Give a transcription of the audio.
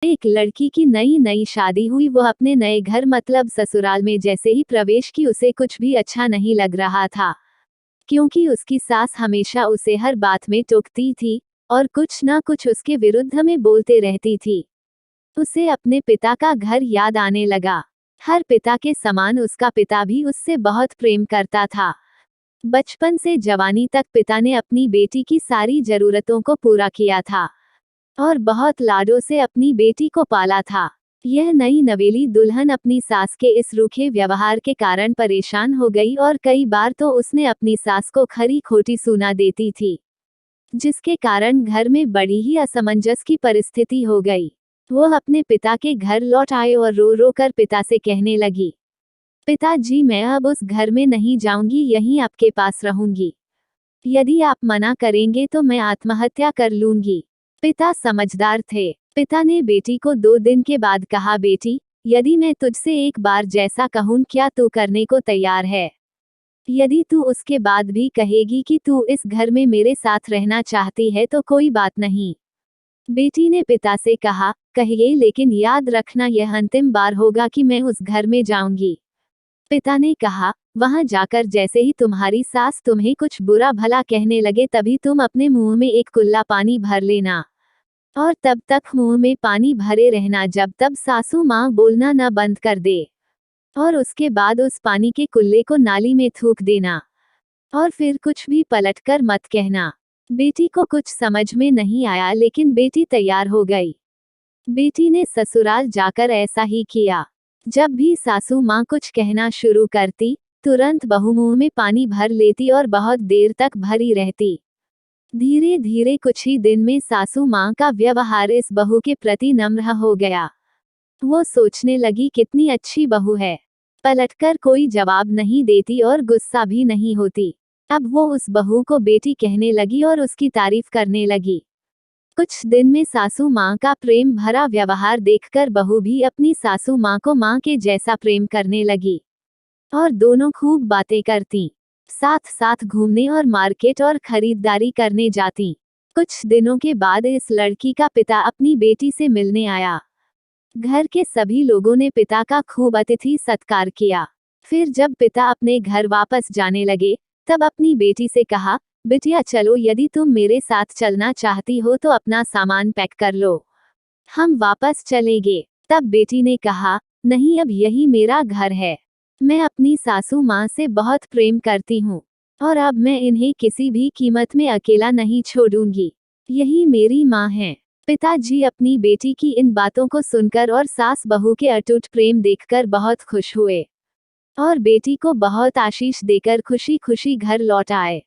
एक लड़की की नई नई शादी हुई, वो अपने नए घर मतलब ससुराल में जैसे ही प्रवेश की उसे कुछ भी अच्छा नहीं लग रहा था, क्योंकि उसकी सास हमेशा उसे हर बात में टोकती थी और कुछ ना कुछ उसके विरुद्ध में बोलते रहती थी। उसे अपने पिता का घर याद आने लगा। हर पिता के समान उसका पिता भी उससे बहुत प्रेम करता था। बचपन से जवानी तक पिता ने अपनी बेटी की सारी जरूरतों को पूरा किया था और बहुत लाडों से अपनी बेटी को पाला था। यह नई नवेली दुल्हन अपनी सास के इस रूखे व्यवहार के कारण परेशान हो गई और कई बार तो उसने अपनी सास को खरी खोटी सुना देती थी, जिसके कारण घर में बड़ी ही असमंजस की परिस्थिति हो गई। वो अपने पिता के घर लौट आए और रो रो कर पिता से कहने लगी, पिताजी मैं अब उस घर में नहीं जाऊंगी, यहीं आपके पास रहूंगी। यदि आप मना करेंगे तो मैं आत्महत्या कर लूंगी। पिता समझदार थे। पिता ने बेटी को 2 दिन के बाद कहा, बेटी यदि मैं तुझसे एक बार जैसा कहूं क्या तू करने को तैयार है? यदि तू उसके बाद भी कहेगी कि तू इस घर में मेरे साथ रहना चाहती है तो कोई बात नहीं। बेटी ने पिता से कहा, कहिए लेकिन याद रखना यह अंतिम बार होगा कि मैं उस घर में जाऊंगी। पिता ने कहा, वहां जाकर जैसे ही तुम्हारी सास तुम्हें कुछ बुरा भला कहने लगे तभी तुम अपने मुंह में एक कुल्ला पानी भर लेना और तब तक मुंह में पानी भरे रहना जब तक सासू माँ बोलना न बंद कर दे, और उसके बाद उस पानी के कुल्ले को नाली में थूक देना और फिर कुछ भी पलटकर मत कहना। बेटी को कुछ समझ में नहीं आया लेकिन बेटी तैयार हो गई। बेटी ने ससुराल जाकर ऐसा ही किया। जब भी सासू माँ कुछ कहना शुरू करती, तुरंत बहू मुंह में पानी भर लेती और बहुत देर तक भरी रहती। धीरे धीरे कुछ ही दिन में सासू माँ का व्यवहार इस बहू के प्रति नम्र हो गया। वो सोचने लगी कितनी अच्छी बहू है, पलटकर कोई जवाब नहीं देती और गुस्सा भी नहीं होती। अब वो उस बहू को बेटी कहने लगी और उसकी तारीफ करने लगी। कुछ दिन में सासू माँ का प्रेम भरा व्यवहार देखकर बहू भी अपनी सासू माँ को माँ के जैसा प्रेम करने लगी और दोनों खूब बातें करती, साथ साथ घूमने और मार्केट और खरीदारी करने जाती। कुछ दिनों के बाद इस लड़की का पिता अपनी बेटी से मिलने आया। घर के सभी लोगों ने पिता का खूब अतिथि सत्कार किया। फिर जब पिता अपने घर वापस जाने लगे तब अपनी बेटी से कहा, बिटिया चलो, यदि तुम मेरे साथ चलना चाहती हो तो अपना सामान पैक कर लो, हम वापस चलेंगे। तब बेटी ने कहा, नहीं, अब यही मेरा घर है। मैं अपनी सासू माँ से बहुत प्रेम करती हूँ और अब मैं इन्हें किसी भी कीमत में अकेला नहीं छोड़ूंगी। यही मेरी माँ है। पिताजी अपनी बेटी की इन बातों को सुनकर और सास बहू के अटूट प्रेम देखकर बहुत खुश हुए और बेटी को बहुत आशीष देकर खुशी खुशी घर लौट आए।